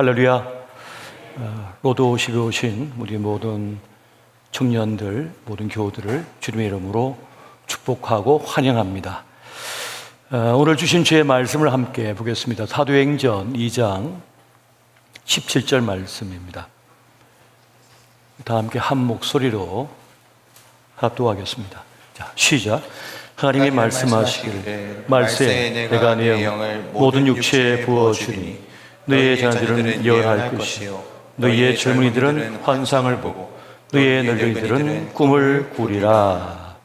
할렐루야. 로도십에 오신 우리 모든 청년들, 모든 교우들을 주님의 이름으로 축복하고 환영합니다. 오늘 주신 주의 말씀을 함께 보겠습니다. 사도행전 2장 17절 말씀입니다. 다 함께 한 목소리로 합독하겠습니다. 자, 시작. 하나님이 말씀하시기를 말세 내가 네 영을 모든 육체에 부어주리니 너희의 자녀들은 예언할 것이요 너희의 젊은이들은 환상을 보고 너희의 늙은이들은 꿈을 꾸리라.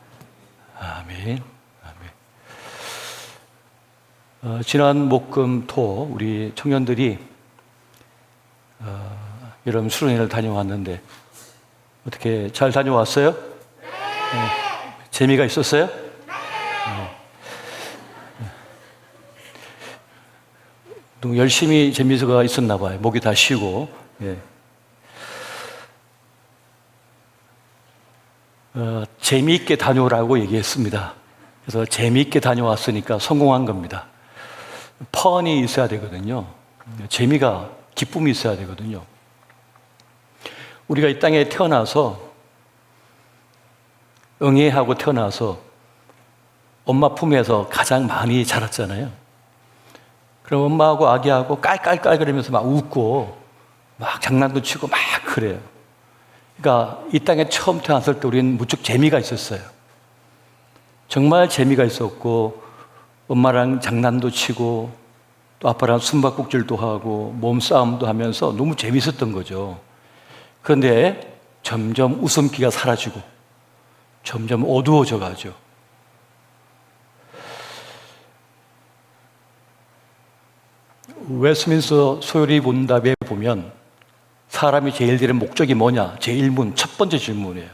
아멘. 아멘. 지난 목금토 우리 청년들이 여러분 수련회를 다녀왔는데 어떻게 잘 다녀왔어요? 네. 재미가 있었어요? 열심히 재미가 있었나 봐요. 목이 다 쉬고. 예. 재미있게 다녀오라고 얘기했습니다. 그래서 재미있게 다녀왔으니까 성공한 겁니다. 펀이 있어야 되거든요. 재미가, 기쁨이 있어야 되거든요. 우리가 이 땅에 태어나서 응애하고 태어나서 엄마 품에서 가장 많이 자랐잖아요. 그럼 엄마하고 아기하고 깔깔깔거리면서 막 웃고 막 장난도 치고 막 그래요. 그러니까 이 땅에 처음 태어났을 때 우리는 무척 재미가 있었어요. 정말 재미가 있었고 엄마랑 장난도 치고 또 아빠랑 숨바꼭질도 하고 몸싸움도 하면서 너무 재밌었던 거죠. 그런데 점점 웃음기가 사라지고 점점 어두워져 가죠. 웨스트민스터 소요리 문답에 보면 사람이 제일 되는 목적이 뭐냐? 제1문, 첫 번째 질문이에요.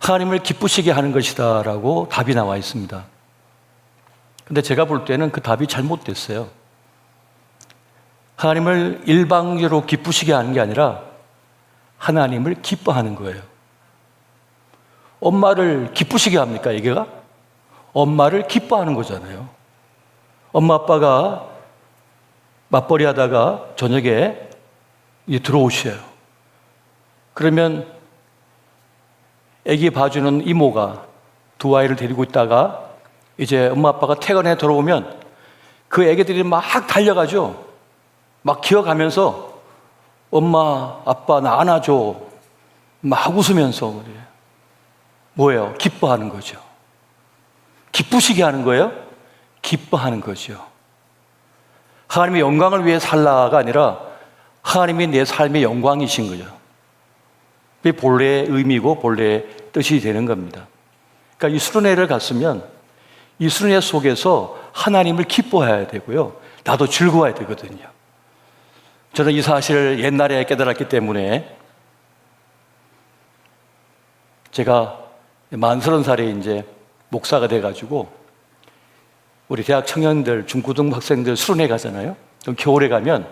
하나님을 기쁘시게 하는 것이다 라고 답이 나와 있습니다. 근데 제가 볼 때는 그 답이 잘못됐어요. 하나님을 일방적으로 기쁘시게 하는 게 아니라 하나님을 기뻐하는 거예요. 엄마를 기쁘시게 합니까, 얘가? 엄마를 기뻐하는 거잖아요. 엄마 아빠가 맞벌이 하다가 저녁에 들어오셔요. 그러면 아기 봐주는 이모가 두 아이를 데리고 있다가 이제 엄마 아빠가 퇴근해 들어오면 그 애기들이 막 달려가죠. 막 기어가면서 엄마 아빠 나 안아줘 막 웃으면서 그래요. 뭐예요? 기뻐하는 거죠. 기쁘시게 하는 거예요? 기뻐하는 거죠. 하나님의 영광을 위해 살라가 아니라 하나님이 내 삶의 영광이신 거죠. 그게 본래의 의미고 본래의 뜻이 되는 겁니다. 그러니까 이 수련회를 갔으면 이 수련회 속에서 하나님을 기뻐해야 되고요. 나도 즐거워야 되거든요. 저는 이 사실을 옛날에 깨달았기 때문에 제가 30살에 이제 목사가 돼가지고 우리 대학 청년들, 중고등 학생들 수련회 가잖아요. 그럼 겨울에 가면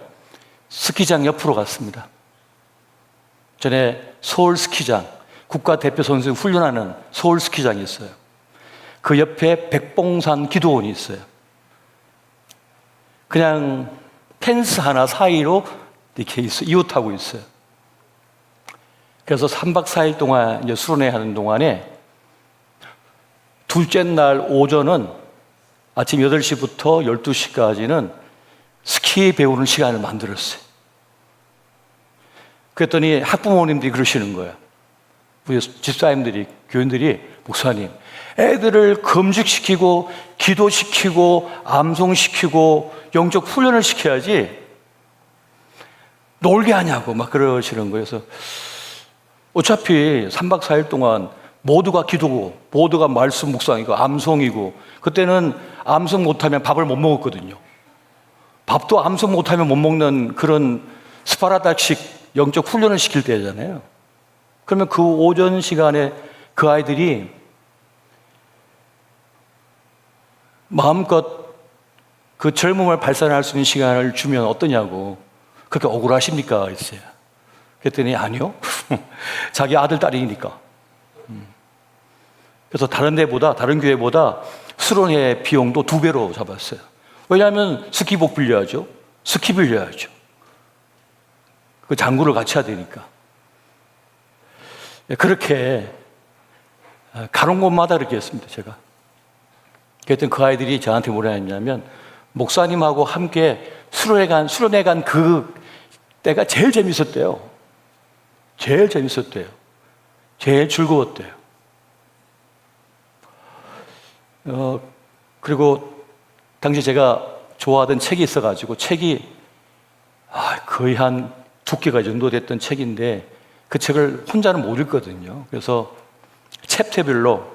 스키장 옆으로 갔습니다. 전에 서울 스키장, 국가대표 선수 훈련하는 서울 스키장이 있어요. 그 옆에 백봉산 기도원이 있어요. 그냥 펜스 하나 사이로 이렇게 이웃하고 있어요. 그래서 3박 4일 동안 이제 수련회 하는 동안에 둘째 날 오전은 아침 8시부터 12시까지는 스키 배우는 시간을 만들었어요. 그랬더니 학부모님들이 그러시는 거예요. 우리 집사님들이, 교인들이, 목사님, 애들을 금식시키고 기도시키고 암송시키고 영적 훈련을 시켜야지 놀게 하냐고 막 그러시는 거예요. 그래서 어차피 3박 4일 동안 모두가 기도고 모두가 말씀 묵상이고 암송이고 그때는 암송 못하면 밥을 못 먹었거든요. 밥도 암송 못하면 못 먹는 그런 스파르타식 영적 훈련을 시킬 때잖아요. 그러면 그 오전 시간에 그 아이들이 마음껏 그 젊음을 발산할 수 있는 시간을 주면 어떠냐고. 그렇게 억울하십니까? 했어요. 그랬더니 아니요. 자기 아들 딸이니까. 그래서 다른 데보다, 다른 교회보다 수련회 비용도 2배로 잡았어요. 왜냐하면 스키복 빌려야죠. 스키 빌려야죠. 그 장구를 같이 해야 되니까. 그렇게 가는 곳마다 그렇게 했습니다, 제가. 그랬더니 그 아이들이 저한테 뭐라 했냐면, 목사님하고 함께 수련회 간 그 때가 제일 재밌었대요. 제일 재밌었대요. 제일 즐거웠대요. 그리고 당시 제가 좋아하던 책이 있어가지고, 책이 거의 한 두께가 정도 됐던 책인데, 그 책을 혼자는 못 읽거든요. 그래서 챕터별로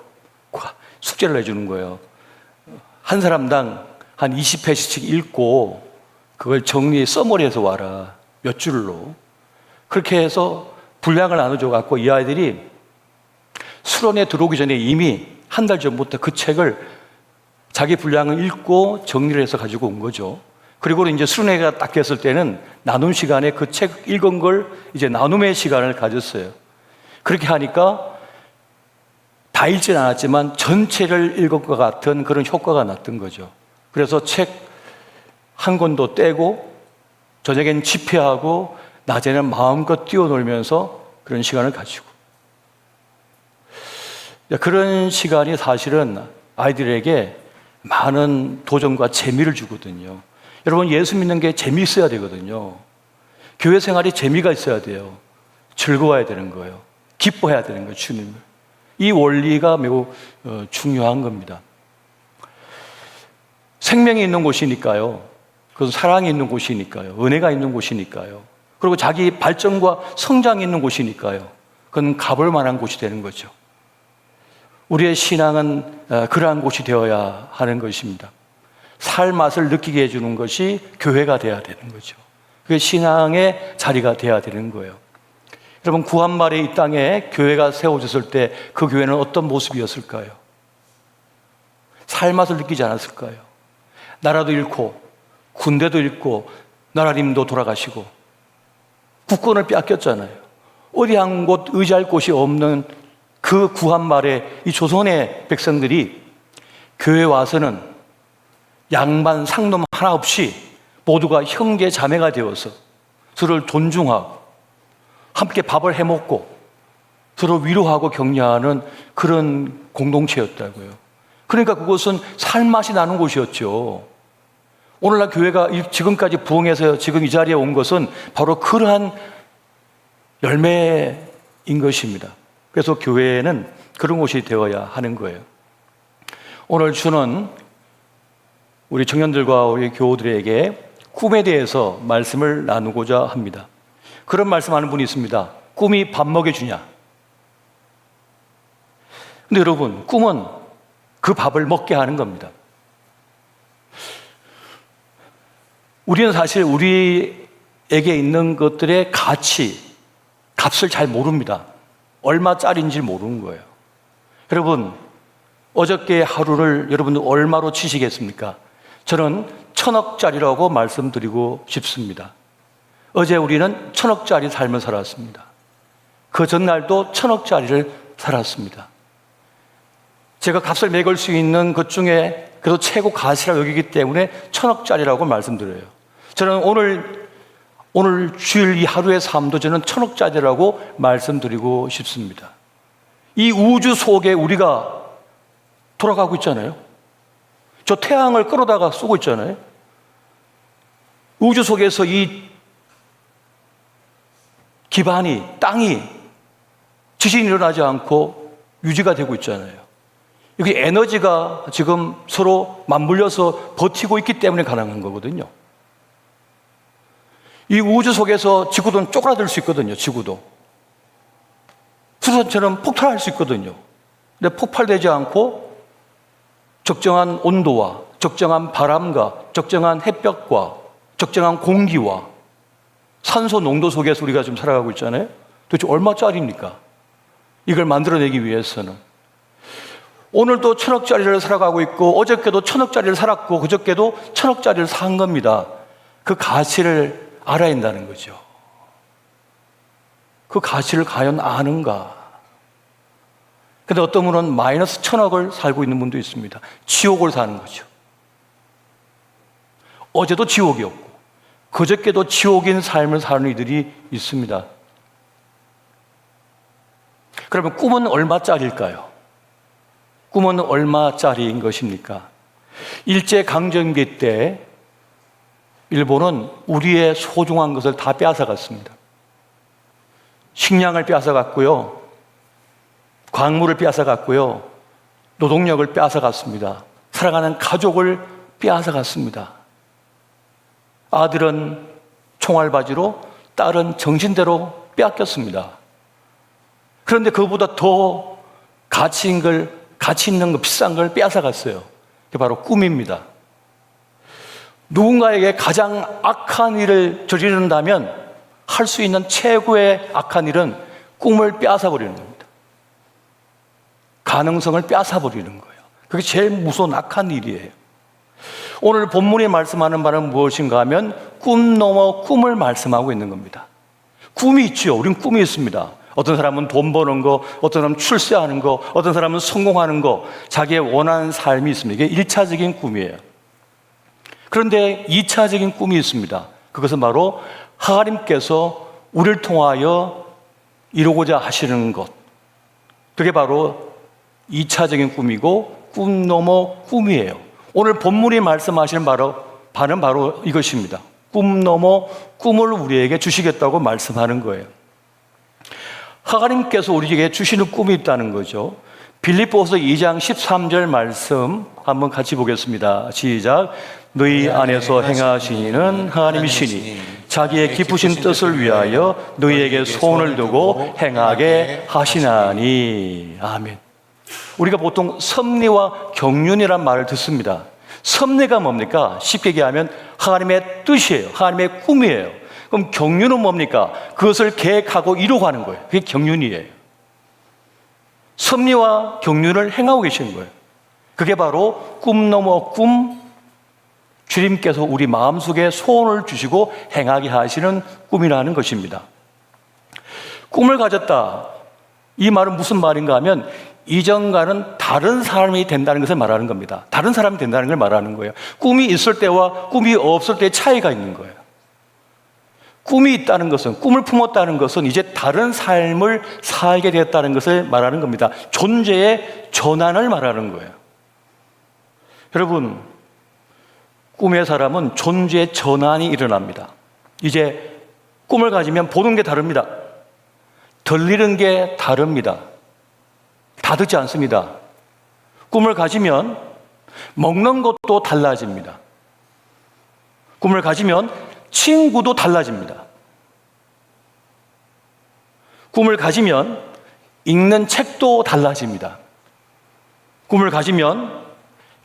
숙제를 해주는 거예요. 한 사람당 한 20회씩 읽고 그걸 서머리해서 와라. 몇 줄로. 그렇게 해서 분량을 나눠줘 갖고 이 아이들이 수련회 들어오기 전에 이미 한 달 전부터 그 책을 자기 분량을 읽고 정리를 해서 가지고 온 거죠. 그리고 이제 수련회가 딱 됐을 때는 나눔 시간에 그 책 읽은 걸 이제 나눔의 시간을 가졌어요. 그렇게 하니까 다 읽지는 않았지만 전체를 읽은 것 같은 그런 효과가 났던 거죠. 그래서 책 한 권도 떼고 저녁엔 집회하고 낮에는 마음껏 뛰어놀면서 그런 시간을 가지고, 그런 시간이 사실은 아이들에게 많은 도전과 재미를 주거든요. 여러분, 예수 믿는 게 재미있어야 되거든요. 교회 생활이 재미가 있어야 돼요. 즐거워야 되는 거예요. 기뻐해야 되는 거예요, 주님을. 이 원리가 매우 중요한 겁니다. 생명이 있는 곳이니까요. 그것은 사랑이 있는 곳이니까요. 은혜가 있는 곳이니까요. 그리고 자기 발전과 성장이 있는 곳이니까요. 그건 가볼 만한 곳이 되는 거죠. 우리의 신앙은 그러한 곳이 되어야 하는 것입니다. 살 맛을 느끼게 해주는 것이 교회가 되어야 되는 거죠. 그게 신앙의 자리가 되어야 되는 거예요. 여러분, 구한말에 이 땅에 교회가 세워졌을 때 그 교회는 어떤 모습이었을까요? 살 맛을 느끼지 않았을까요? 나라도 잃고 군대도 잃고 나라님도 돌아가시고 국권을 빼앗겼잖아요. 어디 한 곳 의지할 곳이 없는 그 구한말에 이 조선의 백성들이 교회에 와서는 양반 상놈 하나 없이 모두가 형제 자매가 되어서 서로를 존중하고 함께 밥을 해먹고 서로 위로하고 격려하는 그런 공동체였다고요. 그러니까 그것은 살맛이 나는 곳이었죠. 오늘날 교회가 지금까지 부흥해서 지금 이 자리에 온 것은 바로 그러한 열매인 것입니다. 그래서 교회는 그런 곳이 되어야 하는 거예요. 오늘 주는 우리 청년들과 우리 교우들에게 꿈에 대해서 말씀을 나누고자 합니다. 그런 말씀하는 분이 있습니다. 꿈이 밥 먹여주냐? 근데 여러분, 꿈은 그 밥을 먹게 하는 겁니다. 우리는 사실 우리에게 있는 것들의 값을 잘 모릅니다. 얼마짜리인지 모르는 거예요. 여러분, 어저께 하루를 여러분들 얼마로 치시겠습니까? 저는 1,000억짜리라고 말씀드리고 싶습니다. 어제 우리는 1,000억짜리 삶을 살았습니다. 그 전날도 1,000억짜리를 살았습니다. 제가 값을 매길 수 있는 것 중에 그래도 최고 가치라고 여기기 때문에 1,000억짜리라고 말씀드려요. 저는 오늘 주일 이 하루의 삶도 저는 1,000억짜리라고 말씀드리고 싶습니다. 이 우주 속에 우리가 돌아가고 있잖아요. 저 태양을 끌어다가 쏘고 있잖아요. 우주 속에서 이 기반이, 땅이 지진이 일어나지 않고 유지가 되고 있잖아요. 여기 에너지가 지금 서로 맞물려서 버티고 있기 때문에 가능한 거거든요. 이 우주 속에서 지구도 쪼그라들 수 있거든요. 지구도 수소처럼 폭발할 수 있거든요. 근데 폭발되지 않고 적정한 온도와 적정한 바람과 적정한 햇볕과 적정한 공기와 산소 농도 속에서 우리가 지금 살아가고 있잖아요. 도대체 얼마짜리입니까? 이걸 만들어내기 위해서는. 오늘도 1,000억짜리를 살아가고 있고 어저께도 1,000억짜리를 살았고 그저께도 1,000억짜리를 산 겁니다. 그 가치를 알아야 한다는 거죠. 그 가치를 과연 아는가? 근데 어떤 분은 마이너스 1,000억을 살고 있는 분도 있습니다. 지옥을 사는 거죠. 어제도 지옥이었고 그저께도 지옥인 삶을 사는 이들이 있습니다. 그러면 꿈은 얼마짜리일까요? 꿈은 얼마짜리인 것입니까? 일제강점기 때 일본은 우리의 소중한 것을 다 빼앗아갔습니다. 식량을 빼앗아갔고요, 광물을 빼앗아갔고요, 노동력을 빼앗아갔습니다. 사랑하는 가족을 빼앗아갔습니다. 아들은 총알바지로, 딸은 정신대로 빼앗겼습니다. 그런데 그보다 더 가치 있는 거, 비싼 걸 빼앗아갔어요. 그게 바로 꿈입니다. 누군가에게 가장 악한 일을 저지른다면 할 수 있는 최고의 악한 일은 꿈을 빼앗아버리는 겁니다. 가능성을 빼앗아버리는 거예요. 그게 제일 무서운 악한 일이에요. 오늘 본문이 말씀하는 바는 무엇인가 하면 꿈 넘어 꿈을 말씀하고 있는 겁니다. 꿈이 있죠. 우린 꿈이 있습니다. 어떤 사람은 돈 버는 거, 어떤 사람은 출세하는 거, 어떤 사람은 성공하는 거, 자기의 원하는 삶이 있습니다. 이게 1차적인 꿈이에요. 그런데 2차적인 꿈이 있습니다. 그것은 바로 하나님께서 우리를 통하여 이루고자 하시는 것. 그게 바로 2차적인 꿈이고 꿈 넘어 꿈이에요. 오늘 본문이 말씀하시는 바는 바로 이것입니다. 꿈 넘어 꿈을 우리에게 주시겠다고 말씀하는 거예요. 하나님께서 우리에게 주시는 꿈이 있다는 거죠. 빌립보서 2장 13절 말씀 한번 같이 보겠습니다. 시작. 너희 안에서 행하시는 하나님이시니 자기의 기쁘신 뜻을 위하여 너희에게 소원을 두고 행하게 하시나니. 아멘. 우리가 보통 섭리와 경륜이란 말을 듣습니다. 섭리가 뭡니까? 쉽게 얘기하면 하나님의 뜻이에요. 하나님의 꿈이에요. 그럼 경륜은 뭡니까? 그것을 계획하고 이루어가는 거예요. 그게 경륜이에요. 섭리와 경륜을 행하고 계시는 거예요. 그게 바로 꿈 넘어 꿈, 주님께서 우리 마음속에 소원을 주시고 행하게 하시는 꿈이라는 것입니다. 꿈을 가졌다. 이 말은 무슨 말인가 하면 이전과는 다른 사람이 된다는 것을 말하는 겁니다. 다른 사람이 된다는 걸 말하는 거예요. 꿈이 있을 때와 꿈이 없을 때의 차이가 있는 거예요. 꿈이 있다는 것은, 꿈을 품었다는 것은 이제 다른 삶을 살게 되었다는 것을 말하는 겁니다. 존재의 전환을 말하는 거예요. 여러분, 꿈의 사람은 존재의 전환이 일어납니다. 이제 꿈을 가지면 보는 게 다릅니다. 들리는 게 다릅니다. 다 듣지 않습니다. 꿈을 가지면 먹는 것도 달라집니다. 꿈을 가지면 친구도 달라집니다. 꿈을 가지면 읽는 책도 달라집니다. 꿈을 가지면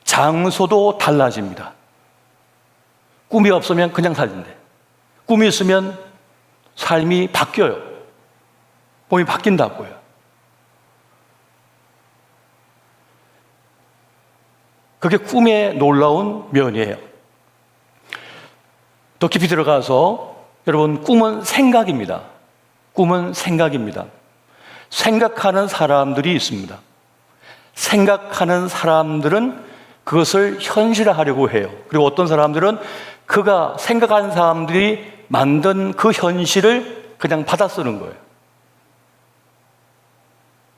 장소도 달라집니다. 꿈이 없으면 그냥 살는데, 꿈이 있으면 삶이 바뀌어요. 몸이 바뀐다고요. 그게 꿈의 놀라운 면이에요. 더 깊이 들어가서 여러분, 꿈은 생각입니다. 꿈은 생각입니다. 생각하는 사람들이 있습니다. 생각하는 사람들은 그것을 현실화하려고 해요. 그리고 어떤 사람들은 그가 생각하는 사람들이 만든 그 현실을 그냥 받아 쓰는 거예요.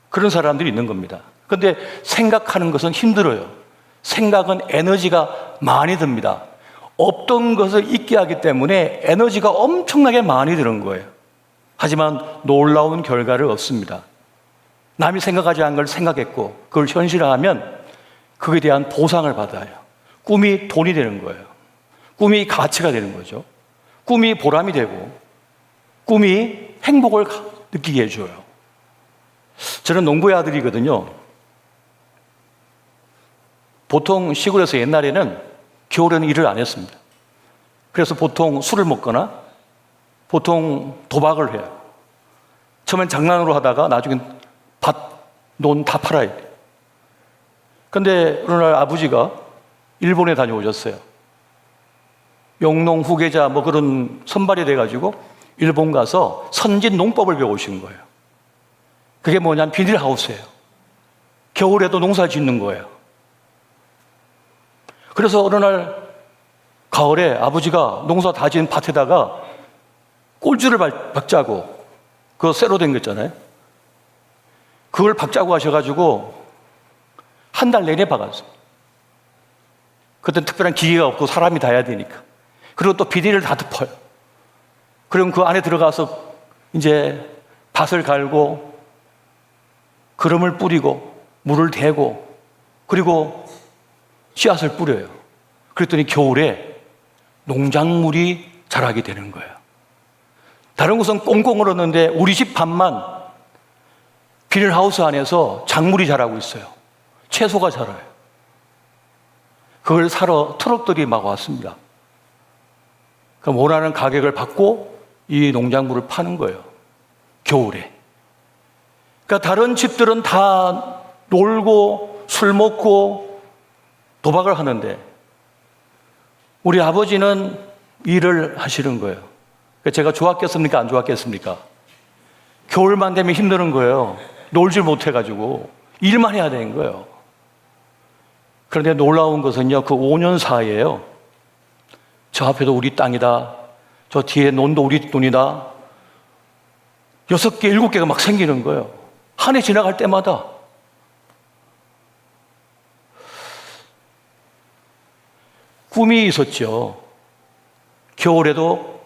그런 사람들이 있는 겁니다. 그런데 생각하는 것은 힘들어요. 생각은 에너지가 많이 듭니다. 없던 것을 있게 하기 때문에 에너지가 엄청나게 많이 드는 거예요. 하지만 놀라운 결과를 얻습니다. 남이 생각하지 않은 걸 생각했고 그걸 현실화하면 그에 대한 보상을 받아요. 꿈이 돈이 되는 거예요. 꿈이 가치가 되는 거죠. 꿈이 보람이 되고 꿈이 행복을 느끼게 해줘요. 저는 농부의 아들이거든요. 보통 시골에서 옛날에는 겨울에는 일을 안 했습니다. 그래서 보통 술을 먹거나 보통 도박을 해요. 처음엔 장난으로 하다가 나중엔 논 다 팔아야 돼요. 그런데 어느 날 아버지가 일본에 다녀오셨어요. 영농 후계자 뭐 그런 선발이 돼가지고 일본 가서 선진 농법을 배우신 거예요. 그게 뭐냐면 비닐하우스예요. 겨울에도 농사 짓는 거예요. 그래서 어느 날 가을에 아버지가 농사 다 지은 밭에다가 꼴주를 박자고, 그거 쇠로 된 거 있잖아요. 그걸 박자고 하셔가지고 한 달 내내 박았어요. 그때 특별한 기계가 없고 사람이 다 해야 되니까. 그리고 또 비닐을 다 덮어요. 그럼 그 안에 들어가서 이제 밭을 갈고 기름을 뿌리고 물을 대고 그리고 씨앗을 뿌려요. 그랬더니 겨울에 농작물이 자라게 되는 거예요. 다른 곳은 꽁꽁 얼었는데 우리 집 밭만 비닐하우스 안에서 작물이 자라고 있어요. 채소가 자라요. 그걸 사러 트럭들이 막 왔습니다. 그럼 원하는 가격을 받고 이 농작물을 파는 거예요. 겨울에. 그러니까 다른 집들은 다 놀고 술 먹고 도박을 하는데 우리 아버지는 일을 하시는 거예요. 그러니까 제가 좋았겠습니까? 안 좋았겠습니까? 겨울만 되면 힘드는 거예요. 놀질 못해가지고 일만 해야 되는 거예요. 그런데 놀라운 것은요, 그 5년 사이에요, 저 앞에도 우리 땅이다, 저 뒤에 논도 우리 논이다, 6개, 7개가 막 생기는 거예요. 한 해 지나갈 때마다. 꿈이 있었죠. 겨울에도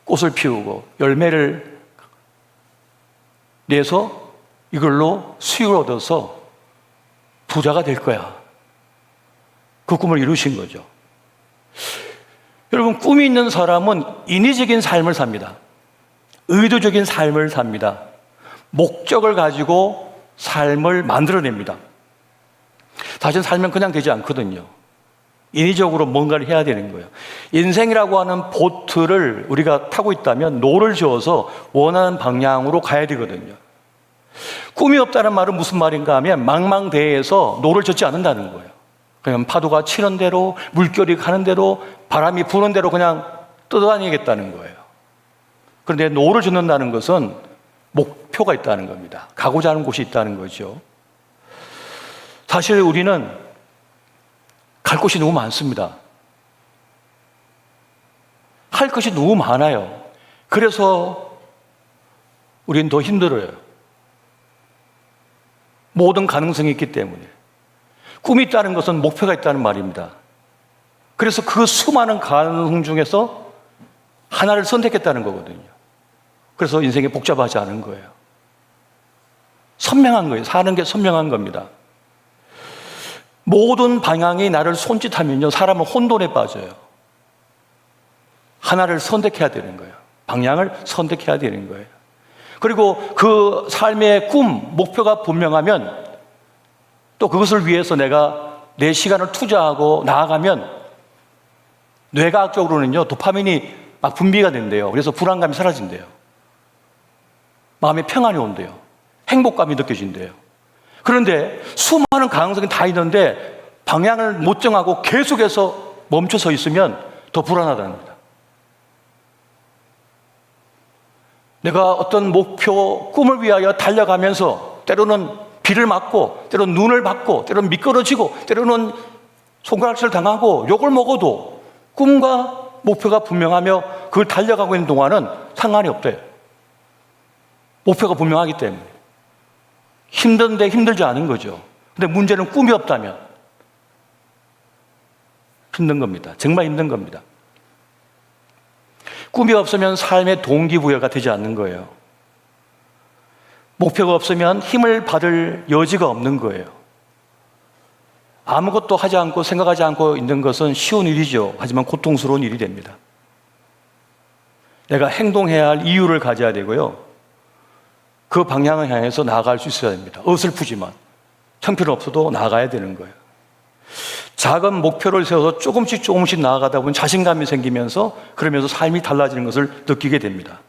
꽃을 피우고 열매를 내서 이걸로 수익을 얻어서 부자가 될 거야. 그 꿈을 이루신 거죠. 여러분, 꿈이 있는 사람은 인위적인 삶을 삽니다. 의도적인 삶을 삽니다. 목적을 가지고 삶을 만들어냅니다. 사실 살면 그냥 되지 않거든요. 인위적으로 뭔가를 해야 되는 거예요. 인생이라고 하는 보트를 우리가 타고 있다면 노를 저어서 원하는 방향으로 가야 되거든요. 꿈이 없다는 말은 무슨 말인가 하면 망망대해에서 노를 젓지 않는다는 거예요. 그냥 파도가 치는 대로, 물결이 가는 대로, 바람이 부는 대로 그냥 떠다니겠다는 거예요. 그런데 노를 젓는다는 것은 목표가 있다는 겁니다. 가고자 하는 곳이 있다는 거죠. 사실 우리는 갈 곳이 너무 많습니다. 할 것이 너무 많아요. 그래서 우리는 더 힘들어요. 모든 가능성이 있기 때문에. 꿈이 있다는 것은 목표가 있다는 말입니다. 그래서 그 수많은 가능성 중에서 하나를 선택했다는 거거든요. 그래서 인생이 복잡하지 않은 거예요. 선명한 거예요. 사는 게 선명한 겁니다. 모든 방향이 나를 손짓하면요, 사람은 혼돈에 빠져요. 하나를 선택해야 되는 거예요. 방향을 선택해야 되는 거예요. 그리고 그 삶의 꿈, 목표가 분명하면 또 그것을 위해서 내가 내 시간을 투자하고 나아가면 뇌과학적으로는요, 도파민이 막 분비가 된대요. 그래서 불안감이 사라진대요. 마음의 평안이 온대요. 행복감이 느껴진대요. 그런데 수많은 가능성이 다 있는데 방향을 못 정하고 계속해서 멈춰서 있으면 더 불안하다는 겁니다. 내가 어떤 목표, 꿈을 위하여 달려가면서 때로는 비를 맞고, 때로는 눈을 받고, 때로는 미끄러지고, 때로는 손가락질 당하고 욕을 먹어도 꿈과 목표가 분명하며 그걸 달려가고 있는 동안은 상관이 없대요. 목표가 분명하기 때문에. 힘든데 힘들지 않은 거죠. 근데 문제는 꿈이 없다면 힘든 겁니다. 정말 힘든 겁니다. 꿈이 없으면 삶의 동기부여가 되지 않는 거예요. 목표가 없으면 힘을 받을 여지가 없는 거예요. 아무것도 하지 않고 생각하지 않고 있는 것은 쉬운 일이죠. 하지만 고통스러운 일이 됩니다. 내가 행동해야 할 이유를 가져야 되고요. 그 방향을 향해서 나아갈 수 있어야 됩니다. 어설프지만 형편없어도 나아가야 되는 거예요. 작은 목표를 세워서 조금씩 나아가다 보면 자신감이 생기면서 그러면서 삶이 달라지는 것을 느끼게 됩니다.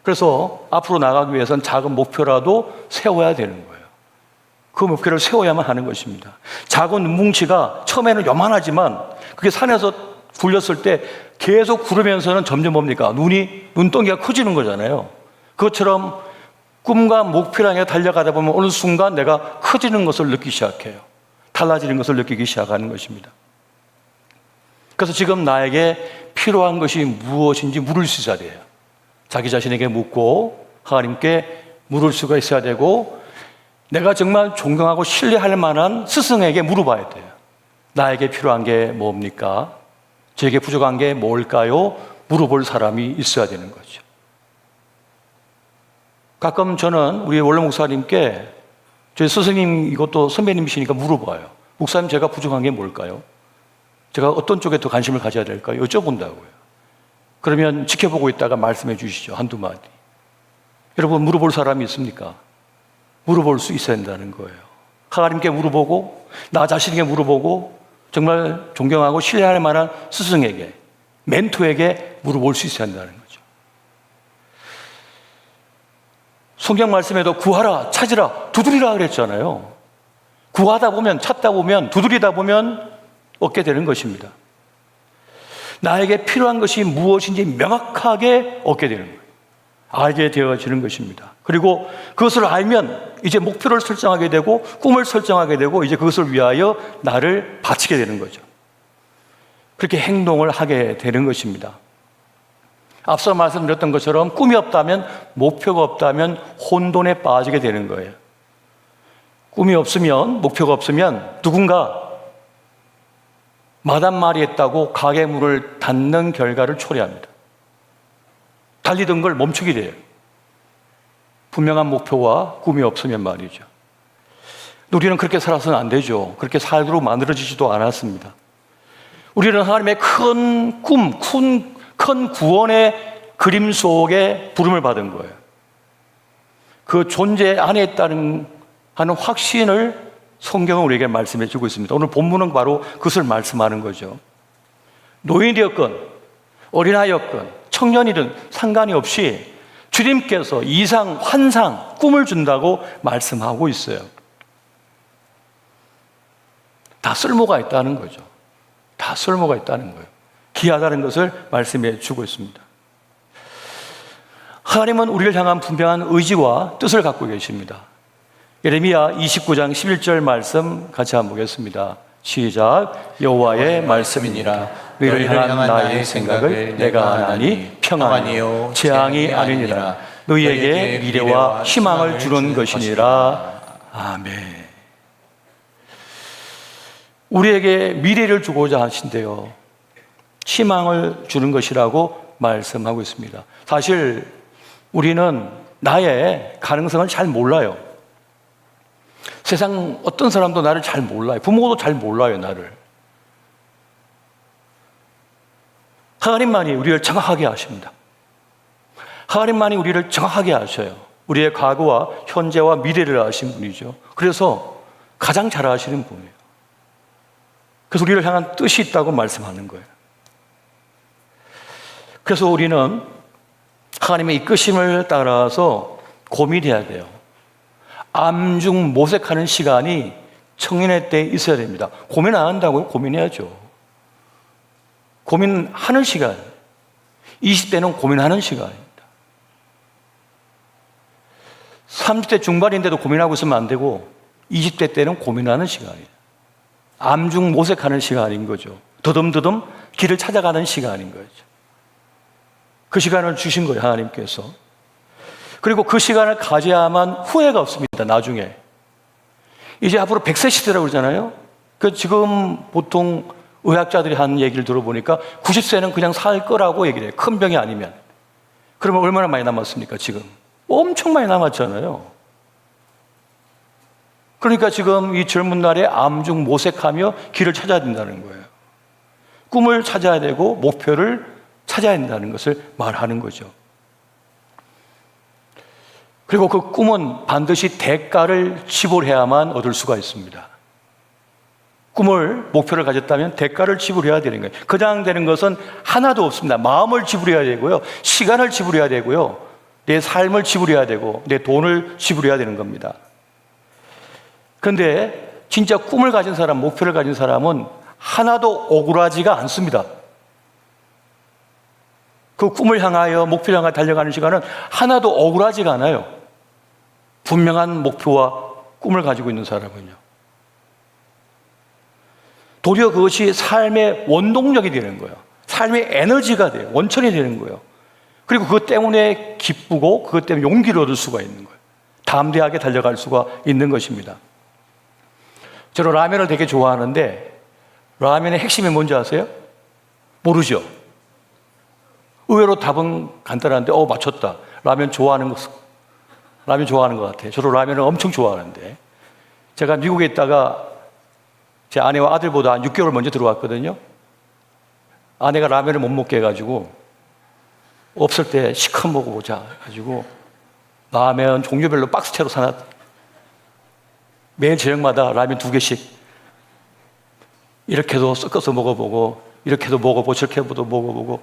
그래서 앞으로 나가기 위해서는 작은 목표라도 세워야 되는 거예요. 그 목표를 세워야만 하는 것입니다. 작은 눈뭉치가 처음에는 요만하지만 그게 산에서 굴렸을 때 계속 구르면서는 점점 뭡니까? 눈덩이가 커지는 거잖아요. 그것처럼 꿈과 목표를 향해 달려가다 보면 어느 순간 내가 커지는 것을 느끼기 시작해요. 달라지는 것을 느끼기 시작하는 것입니다. 그래서 지금 나에게 필요한 것이 무엇인지 물을 수 있어야 돼요. 자기 자신에게 묻고 하나님께 물을 수가 있어야 되고, 내가 정말 존경하고 신뢰할 만한 스승에게 물어봐야 돼요. 나에게 필요한 게 뭡니까? 저에게 부족한 게 뭘까요? 물어볼 사람이 있어야 되는 거죠. 가끔 저는 우리 원로 목사님께, 저희 스승님 이것도 선배님이시니까 물어봐요. 목사님, 제가 부족한 게 뭘까요? 제가 어떤 쪽에 더 관심을 가져야 될까요? 여쭤본다고요. 그러면 지켜보고 있다가 말씀해 주시죠. 한두 마디. 여러분, 물어볼 사람이 있습니까? 물어볼 수 있어야 된다는 거예요. 하나님께 물어보고, 나 자신에게 물어보고, 정말 존경하고 신뢰할 만한 스승에게, 멘토에게 물어볼 수 있어야 한다는 거죠. 성경 말씀에도 구하라, 찾으라, 두드리라 그랬잖아요. 구하다 보면, 찾다 보면, 두드리다 보면 얻게 되는 것입니다. 나에게 필요한 것이 무엇인지 명확하게 얻게 되는 거예요. 알게 되어지는 것입니다. 그리고 그것을 알면 이제 목표를 설정하게 되고 꿈을 설정하게 되고 이제 그것을 위하여 나를 바치게 되는 거죠. 그렇게 행동을 하게 되는 것입니다. 앞서 말씀드렸던 것처럼 꿈이 없다면, 목표가 없다면 혼돈에 빠지게 되는 거예요. 꿈이 없으면, 목표가 없으면 누군가 마담말이 했다고 가게 문을 닫는 결과를 초래합니다. 달리던 걸 멈추게 돼요. 분명한 목표와 꿈이 없으면 말이죠. 우리는 그렇게 살아서는 안 되죠. 그렇게 살도록 만들어지지도 않았습니다. 우리는 하나님의 큰 꿈, 큰 구원의 그림 속에 부름을 받은 거예요. 그 존재 안에 있다는 하는 확신을 성경은 우리에게 말씀해 주고 있습니다. 오늘 본문은 바로 그것을 말씀하는 거죠. 노인이었건 어린아이였건 청년이든 상관이 없이 주님께서 이상, 환상, 꿈을 준다고 말씀하고 있어요. 다 쓸모가 있다는 거죠. 다 쓸모가 있다는 거예요. 귀하다는 것을 말씀해 주고 있습니다. 하나님은 우리를 향한 분명한 의지와 뜻을 갖고 계십니다. 예레미야 29장 11절 말씀 같이 한번 보겠습니다. 시작. 여호와의 말씀이니라. 너희를 향한 나의 생각을 내가 아나니 평안이요 재앙이 아니니라. 너희에게 미래와 희망을 주는 것이니라. 아멘. 우리에게 미래를 주고자 하신대요. 희망을 주는 것이라고 말씀하고 있습니다. 사실 우리는 나의 가능성을 잘 몰라요. 세상 어떤 사람도 나를 잘 몰라요. 부모도 잘 몰라요, 나를. 하나님만이 우리를 정확하게 아십니다. 하나님만이 우리를 정확하게 아셔요. 우리의 과거와 현재와 미래를 아신 분이죠. 그래서 가장 잘 아시는 분이에요. 그래서 우리를 향한 뜻이 있다고 말씀하는 거예요. 그래서 우리는 하나님의 이끄심을 따라서 고민해야 돼요. 암중 모색하는 시간이 청년의 때에 있어야 됩니다. 고민 안 한다고요? 고민해야죠. 고민하는 시간. 20대는 고민하는 시간입니다. 30대 중반인데도 고민하고 있으면 안 되고 20대 때는 고민하는 시간이에요. 암중 모색하는 시간인 거죠. 더듬더듬 길을 찾아가는 시간인 거죠. 그 시간을 주신 거예요, 하나님께서. 그리고 그 시간을 가져야만 후회가 없습니다, 나중에. 이제 앞으로 100세 시대라고 그러잖아요. 지금 보통 의학자들이 하는 얘기를 들어보니까 90세는 그냥 살 거라고 얘기를 해요. 큰 병이 아니면. 그러면 얼마나 많이 남았습니까, 지금? 엄청 많이 남았잖아요. 그러니까 지금 이 젊은 날에 암중 모색하며 길을 찾아야 된다는 거예요. 꿈을 찾아야 되고 목표를 찾아야 된다는 것을 말하는 거죠. 그리고 그 꿈은 반드시 대가를 지불해야만 얻을 수가 있습니다. 꿈을, 목표를 가졌다면 대가를 지불해야 되는 거예요. 그냥 되는 것은 하나도 없습니다. 마음을 지불해야 되고요. 시간을 지불해야 되고요. 내 삶을 지불해야 되고 내 돈을 지불해야 되는 겁니다. 그런데 진짜 꿈을 가진 사람, 목표를 가진 사람은 하나도 억울하지가 않습니다. 그 꿈을 향하여, 목표를 향하여 달려가는 시간은 하나도 억울하지가 않아요. 분명한 목표와 꿈을 가지고 있는 사람은요. 도리어 그것이 삶의 원동력이 되는 거예요. 삶의 에너지가 돼요. 원천이 되는 거예요. 그리고 그것 때문에 기쁘고 그것 때문에 용기를 얻을 수가 있는 거예요. 담대하게 달려갈 수가 있는 것입니다. 저는 라면을 되게 좋아하는데 라면의 핵심이 뭔지 아세요? 모르죠? 의외로 답은 간단한데 맞췄다. 라면 좋아하는 것 같아요. 저도 라면을 엄청 좋아하는데 제가 미국에 있다가 제 아내와 아들보다 한 6개월 먼저 들어왔거든요. 아내가 라면을 못 먹게 해가지고 없을 때 시컷 먹어보자 해가지고 라면 종류별로 박스채로 사놨. 매일 저녁마다 라면 2개씩 이렇게도 섞어서 먹어보고 이렇게도 먹어보고 저렇게도 먹어보고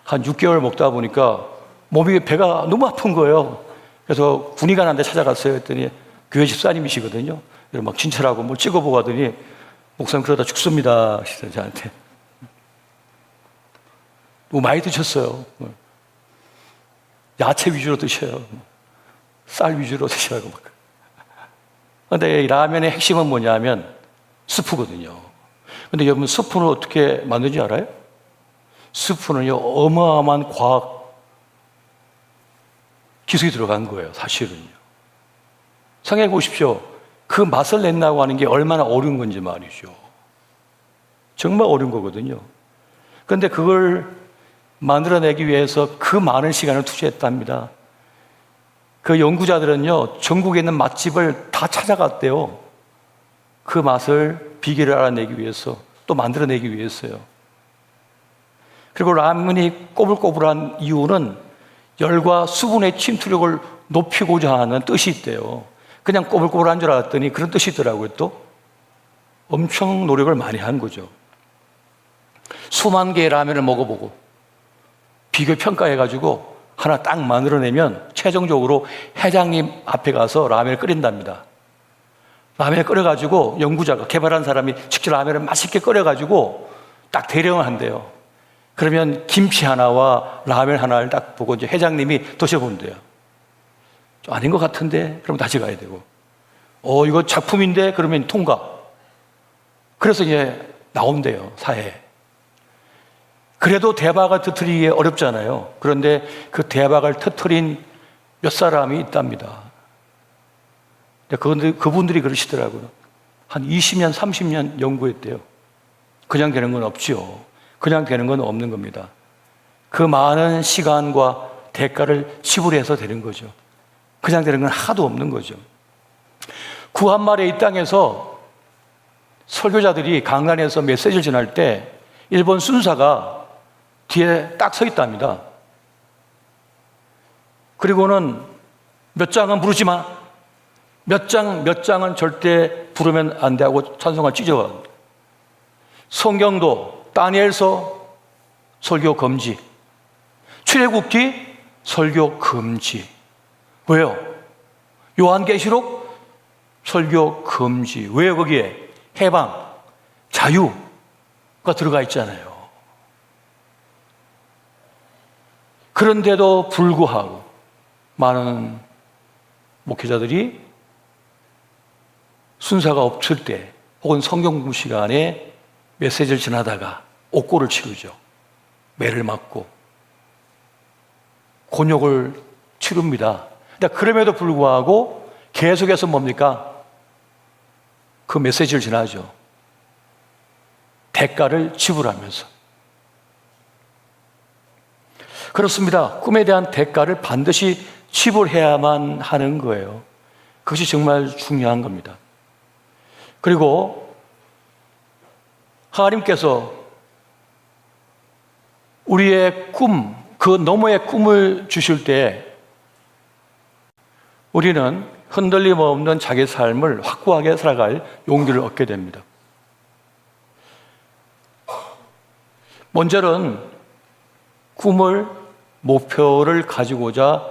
한 6개월 먹다 보니까 몸이 배가 너무 아픈 거예요. 그래서 군의관한테 찾아갔어요. 했더니 교회 집사님이시거든요. 막 진찰하고 뭘 찍어보고 하더니 목사님 그러다 죽습니다 하시더니 저한테. 너무 많이 드셨어요. 야채 위주로 드셔요. 쌀 위주로 드시라고 막. 근데 이 라면의 핵심은 뭐냐면 스프거든요. 근데 여러분 스프는 어떻게 만드는지 알아요? 스프는요 어마어마한 과학 기술이 들어간 거예요. 사실은요. 생각해 보십시오. 그 맛을 낸다고 하는 게 얼마나 어려운 건지 말이죠. 정말 어려운 거거든요. 그런데 그걸 만들어내기 위해서 그 많은 시간을 투자했답니다. 그 연구자들은요 전국에 있는 맛집을 다 찾아갔대요. 그 맛을 비결을 알아내기 위해서, 또 만들어내기 위해서요. 그리고 라면이 꼬불꼬불한 이유는 열과 수분의 침투력을 높이고자 하는 뜻이 있대요. 그냥 꼬불꼬불한 줄 알았더니 그런 뜻이 있더라고요. 또 엄청 노력을 많이 한 거죠. 수만 개의 라면을 먹어보고 비교 평가해가지고 하나 딱 만들어내면 최종적으로 회장님 앞에 가서 라면을 끓인답니다. 라면을 끓여가지고 연구자가, 개발한 사람이 직접 라면을 맛있게 끓여가지고 딱 대령을 한대요. 그러면 김치 하나와 라면 하나를 딱 보고 이제 회장님이 드셔본대요. 좀 아닌 것 같은데? 그럼 다시 가야 되고. 이거 작품인데? 그러면 통과. 그래서 이제 나온대요, 사회에. 그래도 대박을 터뜨리기 어렵잖아요. 그런데 그 대박을 터뜨린 몇 사람이 있답니다. 그분들이 그러시더라고요. 한 20년, 30년 연구했대요. 그냥 되는 건 없지요. 그냥 되는 건 없는 겁니다. 그 많은 시간과 대가를 지불해서 되는 거죠. 그냥 되는 건 하나도 없는 거죠. 구한말의 이 땅에서 설교자들이 강단에서 메시지를 전할 때 일본 순사가 뒤에 딱 서 있답니다. 그리고는 몇 장은 부르지 마. 몇 장은 절대 부르면 안 돼 하고 찬송을 찢어요. 성경도 다니엘서 설교 금지, 출애굽기 설교 금지. 왜요? 요한계시록 설교 금지. 왜요? 거기에 해방, 자유가 들어가 있잖아요. 그런데도 불구하고 많은 목회자들이 순서가 없을 때 혹은 성경 공부 시간에 메시지를 전하다가 옥고를 치르죠. 매를 맞고 곤욕을 치릅니다. 그럼에도 불구하고 계속해서 뭡니까? 그 메시지를 전하죠. 대가를 지불하면서. 그렇습니다. 꿈에 대한 대가를 반드시 지불해야만 하는 거예요. 그것이 정말 중요한 겁니다. 그리고 하나님께서 우리의 꿈, 그 너머의 꿈을 주실 때 우리는 흔들림 없는 자기 삶을 확고하게 살아갈 용기를 얻게 됩니다. 먼저는 꿈을, 목표를 가지고자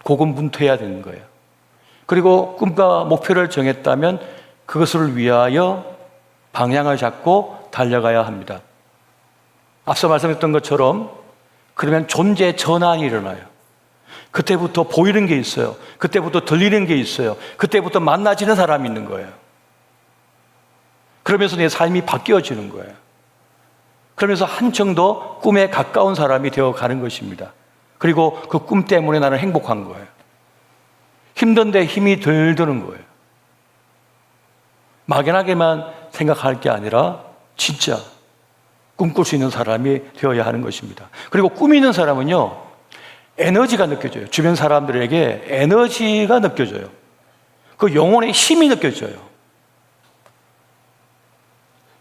고군분투해야 되는 거예요. 그리고 꿈과 목표를 정했다면 그것을 위하여 방향을 잡고 달려가야 합니다. 앞서 말씀했던 것처럼 그러면 존재 전환이 일어나요. 그때부터 보이는 게 있어요. 그때부터 들리는 게 있어요. 그때부터 만나지는 사람이 있는 거예요. 그러면서 내 삶이 바뀌어지는 거예요. 그러면서 한층 더 꿈에 가까운 사람이 되어가는 것입니다. 그리고 그 꿈 때문에 나는 행복한 거예요. 힘든데 힘이 덜 드는 거예요. 막연하게만 생각할 게 아니라 진짜 꿈꿀 수 있는 사람이 되어야 하는 것입니다. 그리고 꿈이 있는 사람은요, 에너지가 느껴져요. 주변 사람들에게 에너지가 느껴져요. 그 영혼의 힘이 느껴져요.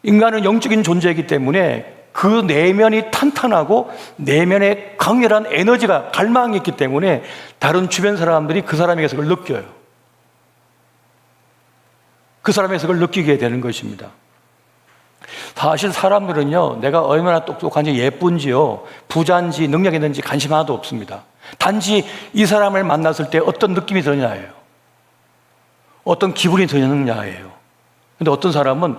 인간은 영적인 존재이기 때문에 그 내면이 탄탄하고 내면에 강렬한 에너지가, 갈망이 있기 때문에 다른 주변 사람들이 그 사람에게서 그걸 느껴요. 그 사람에서 그걸 느끼게 되는 것입니다. 사실 사람들은요, 내가 얼마나 똑똑한지, 예쁜지요, 부자인지 능력이 있는지 관심 하나도 없습니다. 단지 이 사람을 만났을 때 어떤 느낌이 드느냐예요. 어떤 기분이 드느냐예요. 근데 어떤 사람은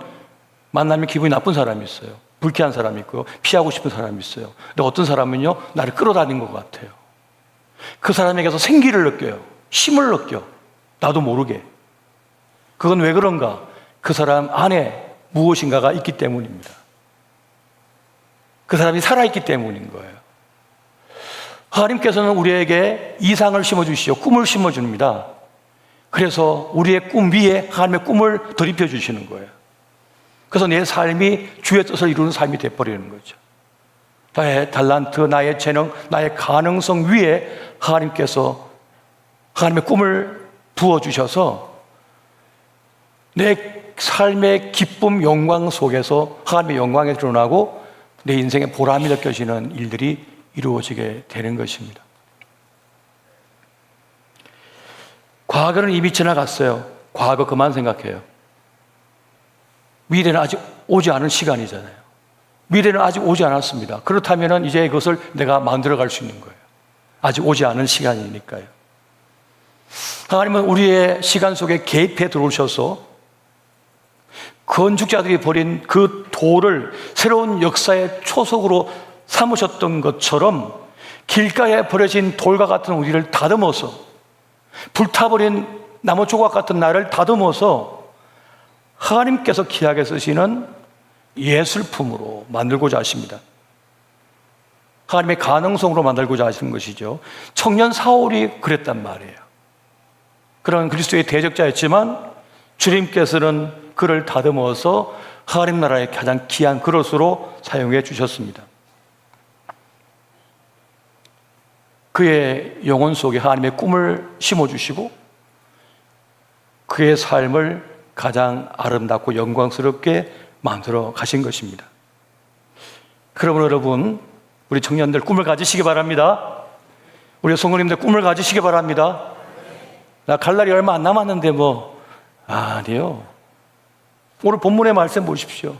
만나면 기분이 나쁜 사람이 있어요. 불쾌한 사람이 있고 피하고 싶은 사람이 있어요. 근데 어떤 사람은요, 나를 끌어다닌 것 같아요. 그 사람에게서 생기를 느껴요. 힘을 느껴. 나도 모르게. 그건 왜 그런가? 그 사람 안에 무엇인가가 있기 때문입니다. 그 사람이 살아있기 때문인 거예요. 하나님께서는 우리에게 이상을 심어주시오. 꿈을 심어줍니다. 그래서 우리의 꿈 위에 하나님의 꿈을 덧입혀 주시는 거예요. 그래서 내 삶이 주의 뜻을 이루는 삶이 되어버리는 거죠. 나의 달란트, 나의 재능, 나의 가능성 위에 하나님께서 하나님의 꿈을 부어주셔서 내 삶의 기쁨, 영광 속에서 하나님의 영광이 드러나고 내 인생의 보람이 느껴지는 일들이 이루어지게 되는 것입니다. 과거는 이미 지나갔어요. 과거 그만 생각해요. 미래는 아직 오지 않은 시간이잖아요. 미래는 아직 오지 않았습니다. 그렇다면 이제 그것을 내가 만들어갈 수 있는 거예요. 아직 오지 않은 시간이니까요. 하나님은 우리의 시간 속에 개입해 들어오셔서 건축자들이 버린 그 돌을 새로운 역사의 초석으로 삼으셨던 것처럼 길가에 버려진 돌과 같은 우리를 다듬어서, 불타버린 나무 조각 같은 나를 다듬어서 하나님께서 귀하게 쓰시는 예술품으로 만들고자 하십니다. 하나님의 가능성으로 만들고자 하시는 것이죠. 청년 사울이 그랬단 말이에요. 그런 그리스도의 대적자였지만 주님께서는 그를 다듬어서 하나님 나라의 가장 귀한 그릇으로 사용해 주셨습니다. 그의 영혼 속에 하나님의 꿈을 심어주시고 그의 삶을 가장 아름답고 영광스럽게 만들어 가신 것입니다. 그러므로 여러분, 우리 청년들 꿈을 가지시기 바랍니다. 우리 성도님들 꿈을 가지시기 바랍니다. 나 갈 날이 얼마 안 남았는데 아니요. 오늘 본문의 말씀 보십시오.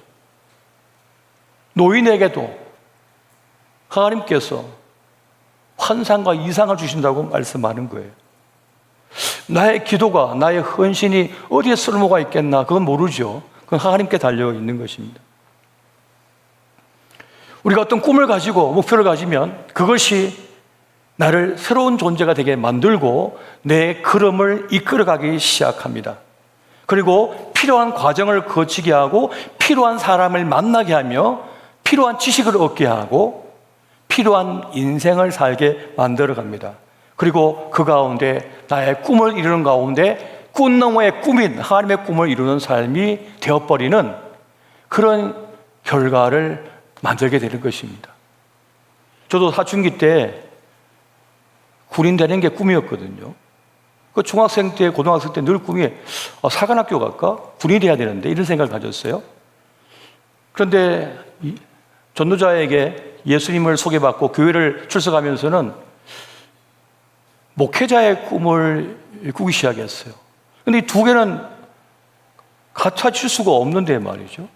노인에게도 하나님께서 환상과 이상을 주신다고 말씀하는 거예요. 나의 기도가, 나의 헌신이 어디에 쓸모가 있겠나? 그건 모르죠. 그건 하나님께 달려 있는 것입니다. 우리가 어떤 꿈을 가지고 목표를 가지면 그것이 나를 새로운 존재가 되게 만들고 내 걸음을 이끌어가기 시작합니다. 그리고 필요한 과정을 거치게 하고 필요한 사람을 만나게 하며 필요한 지식을 얻게 하고 필요한 인생을 살게 만들어 갑니다. 그리고 그 가운데 나의 꿈을 이루는 가운데 꿈 너머의 꿈인 하나님의 꿈을 이루는 삶이 되어버리는 그런 결과를 만들게 되는 것입니다. 저도 사춘기 때 군인 되는 게 꿈이었거든요. 그 중학생 때, 고등학생 때 늘 꿈이 사관학교 갈까? 군인이 돼야 되는데 이런 생각을 가졌어요. 그런데 전도자에게 예수님을 소개받고 교회를 출석하면서는 목회자의 꿈을 꾸기 시작했어요. 근데 이 두 개는 갖춰질 수가 없는데 말이죠.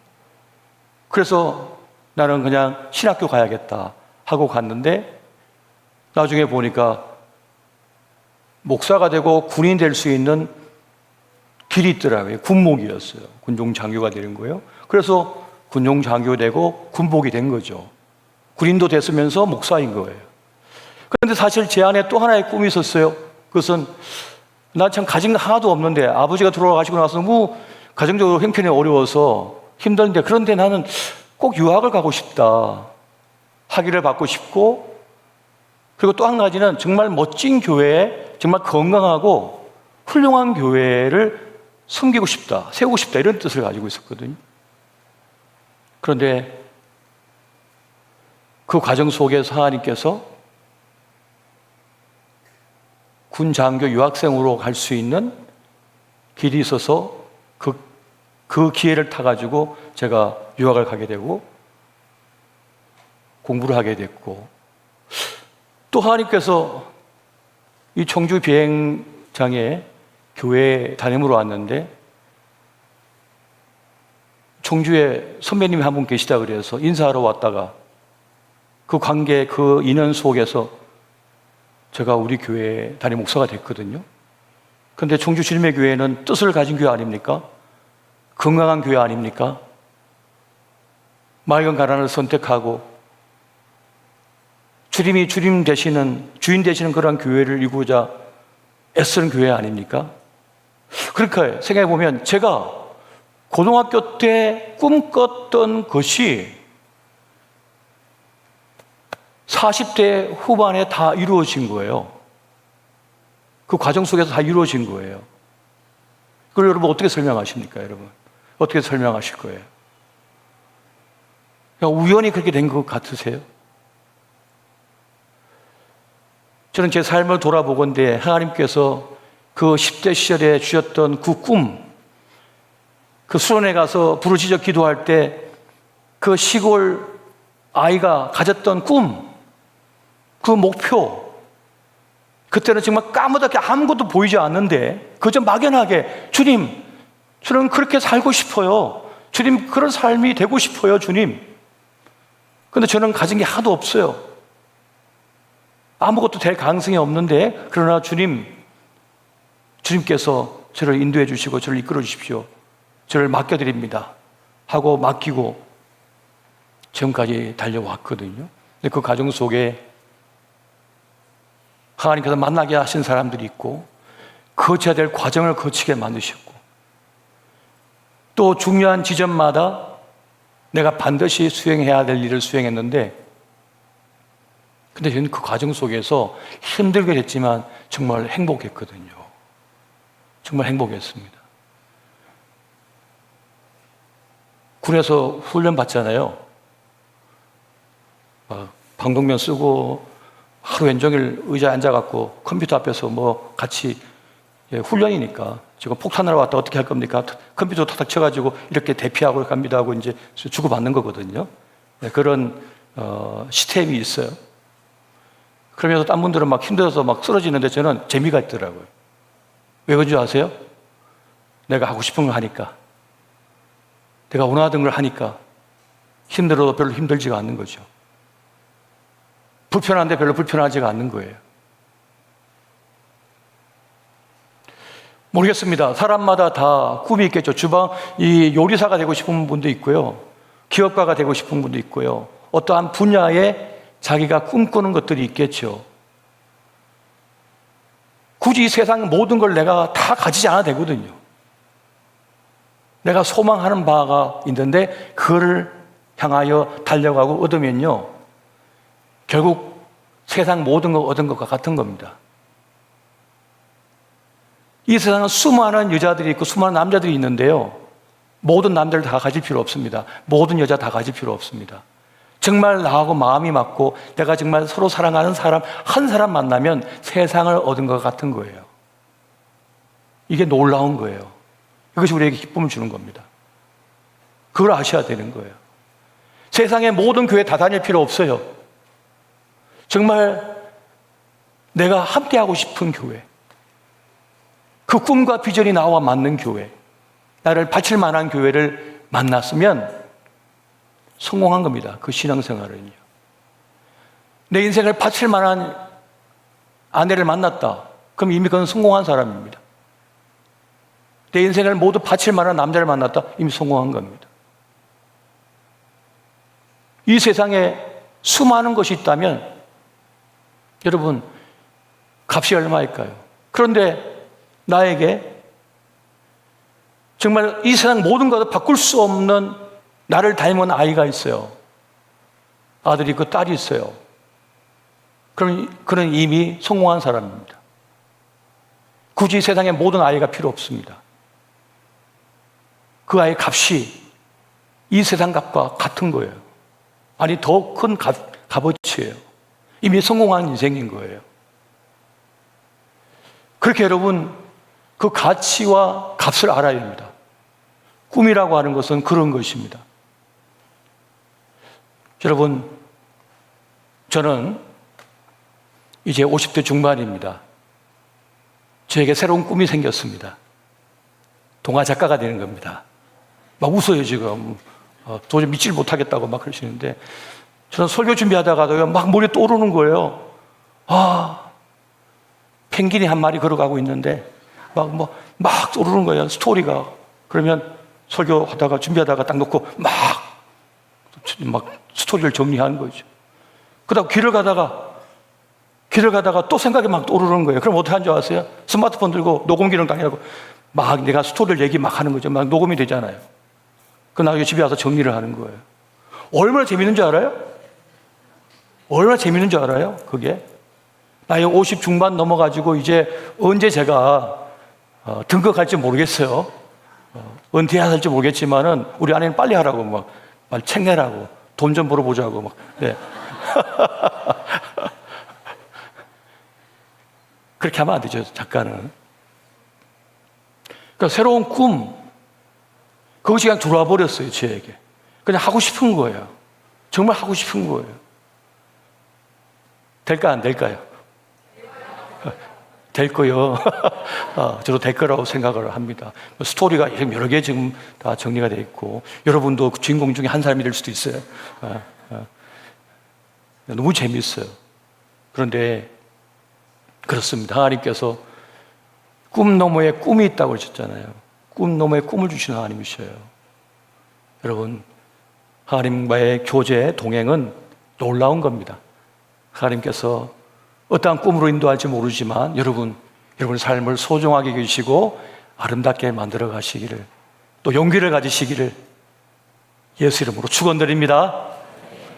그래서 나는 그냥 신학교 가야겠다 하고 갔는데 나중에 보니까 목사가 되고 군인 될 수 있는 길이 있더라고요. 군목이었어요. 군종 장교가 되는 거예요. 그래서 군종 장교 되고 군복이 된 거죠. 군인도 됐으면서 목사인 거예요. 그런데 사실 제 안에 또 하나의 꿈이 있었어요. 그것은 나 참 가진 거 하나도 없는데 아버지가 돌아가시고 나서 가정적으로 형편이 어려워서 힘든데, 그런데 나는 꼭 유학을 가고 싶다. 학위를 받고 싶고, 그리고 또 한 가지는 정말 멋진 교회, 정말 건강하고 훌륭한 교회를 섬기고 싶다, 세우고 싶다, 이런 뜻을 가지고 있었거든요. 그런데 그 과정 속에서 하나님께서 군 장교 유학생으로 갈 수 있는 길이 있어서 그 기회를 타가지고 제가 유학을 가게 되고 공부를 하게 됐고, 또 하나님께서 이 청주 비행장에 교회 담임으로 왔는데 청주에 선배님이 한 분 계시다 그래서 인사하러 왔다가 그 관계, 그 인연 속에서 제가 우리 교회 담임 목사가 됐거든요. 그런데 청주 주님의 교회는 뜻을 가진 교회 아닙니까? 건강한 교회 아닙니까? 맑은 가난을 선택하고 주님이 주인 되시는 그런 교회를 이루고자 애쓰는 교회 아닙니까? 그러니까 생각해보면 제가 고등학교 때 꿈꿨던 것이 40대 후반에 다 이루어진 거예요. 그 과정 속에서 다 이루어진 거예요. 그걸 여러분 어떻게 설명하십니까, 여러분? 어떻게 설명하실 거예요? 그냥 우연히 그렇게 된 것 같으세요? 저는 제 삶을 돌아보건대 하나님께서 그 10대 시절에 주셨던 그 꿈, 그 수련회 가서 부르짖어 기도할 때 그 시골 아이가 가졌던 꿈, 그 목표, 그때는 정말 까무잡게 아무것도 보이지 않는데 그저 막연하게 주님, 저는 그렇게 살고 싶어요. 주님, 그런 삶이 되고 싶어요, 주님. 근데 저는 가진 게 하나도 없어요. 아무것도 될 가능성이 없는데, 그러나 주님께서 저를 인도해 주시고 저를 이끌어 주십시오, 저를 맡겨드립니다 하고 맡기고 지금까지 달려왔거든요. 근데 그 과정 속에 하나님께서 만나게 하신 사람들이 있고 거쳐야 될 과정을 거치게 만드셨고, 또 중요한 지점마다 내가 반드시 수행해야 될 일을 수행했는데, 근데 저는 그 과정 속에서 힘들게 됐지만 정말 행복했거든요. 정말 행복했습니다. 군에서 훈련 받잖아요. 방독면 쓰고 하루 왼종일 의자에 앉아갖고 컴퓨터 앞에서 뭐 같이, 훈련이니까 지금 폭탄을 왔다 어떻게 할 겁니까? 컴퓨터 탁탁 쳐가지고 이렇게 대피하고 갑니다 하고 이제 주고받는 거거든요. 그런 시스템이 있어요. 그러면서 딴 분들은 막 힘들어서 막 쓰러지는데 저는 재미가 있더라고요. 왜 그런 줄 아세요? 내가 하고 싶은 걸 하니까, 내가 원하던 걸 하니까 힘들어도 별로 힘들지가 않는 거죠. 불편한데 별로 불편하지가 않는 거예요. 모르겠습니다. 사람마다 다 꿈이 있겠죠. 이 요리사가 되고 싶은 분도 있고요, 기업가가 되고 싶은 분도 있고요, 어떠한 분야에 자기가 꿈꾸는 것들이 있겠죠. 굳이 이 세상 모든 걸 내가 다 가지지 않아도 되거든요. 내가 소망하는 바가 있는데 그거를 향하여 달려가고 얻으면요, 결국 세상 모든 걸 얻은 것과 같은 겁니다. 이 세상은 수많은 여자들이 있고 수많은 남자들이 있는데요, 모든 남자를 다 가질 필요 없습니다. 모든 여자 다 가질 필요 없습니다. 정말 나하고 마음이 맞고 내가 정말 서로 사랑하는 사람 한 사람 만나면 세상을 얻은 것 같은 거예요. 이게 놀라운 거예요. 이것이 우리에게 기쁨을 주는 겁니다. 그걸 아셔야 되는 거예요. 세상의 모든 교회 다 다닐 필요 없어요. 정말 내가 함께하고 싶은 교회, 그 꿈과 비전이 나와 맞는 교회, 나를 바칠 만한 교회를 만났으면 성공한 겁니다. 그 신앙생활은요. 내 인생을 바칠 만한 아내를 만났다, 그럼 이미 그건 성공한 사람입니다. 내 인생을 모두 바칠 만한 남자를 만났다, 이미 성공한 겁니다. 이 세상에 수많은 것이 있다면 여러분, 값이 얼마일까요? 그런데 나에게 정말 이 세상 모든 것을 바꿀 수 없는 나를 닮은 아이가 있어요. 아들이 있고 딸이 있어요. 그런 이미 성공한 사람입니다. 굳이 세상에 모든 아이가 필요 없습니다. 그 아이의 값이 이 세상 값과 같은 거예요. 아니, 더 큰 값어치예요. 이미 성공한 인생인 거예요. 그렇게 여러분, 그 가치와 값을 알아야 합니다. 꿈이라고 하는 것은 그런 것입니다. 여러분, 저는 이제 50대 중반입니다. 저에게 새로운 꿈이 생겼습니다. 동화 작가가 되는 겁니다. 막 웃어요, 지금. 도저히 믿질 못하겠다고 막 그러시는데, 저는 설교 준비하다가도 막 머리에 떠오르는 거예요. 펭귄이 한 마리 걸어가고 있는데, 막 떠오르는 거예요, 스토리가. 그러면 설교하다가, 준비하다가 딱 놓고 막 스토리를 정리하는 거죠. 그러다가 길을 가다가 또 생각이 막 떠오르는 거예요. 그럼 어떻게 하는 줄 아세요? 스마트폰 들고 녹음 기능 당해하고 막 내가 스토리를 얘기 막 하는 거죠. 막 녹음이 되잖아요. 그 나중에 집에 와서 정리를 하는 거예요. 얼마나 재밌는 줄 알아요? 얼마나 재밌는 줄 알아요? 그게 나이 50 중반 넘어가지고 이제 언제 제가 등극할지 모르겠어요. 은퇴해야 할지 모르겠지만은 우리 아내는 빨리 하라고 막 책 내라고 돈 좀 벌어보자고 막. 네. 그렇게 하면 안 되죠, 작가는. 그러니까 새로운 꿈, 그것이 그냥 들어와 버렸어요, 저에게. 그냥 하고 싶은 거예요. 정말 하고 싶은 거예요. 될까, 안 될까요? 될 거요. 저도 될 거라고 생각을 합니다. 스토리가 여러 개 지금 다 정리가 되어 있고, 여러분도 그 주인공 중에 한 사람이 될 수도 있어요. 너무 재미있어요. 그런데 그렇습니다. 하나님께서 꿈 너머에 꿈이 있다고 그러셨잖아요. 꿈 너머에 꿈을 주시는 하나님이셔요. 여러분, 하나님과의 교제, 동행은 놀라운 겁니다. 하나님께서 어떠한 꿈으로 인도할지 모르지만 여러분의 삶을 소중하게 여기시고 아름답게 만들어 가시기를, 또 용기를 가지시기를 예수 이름으로 축원드립니다.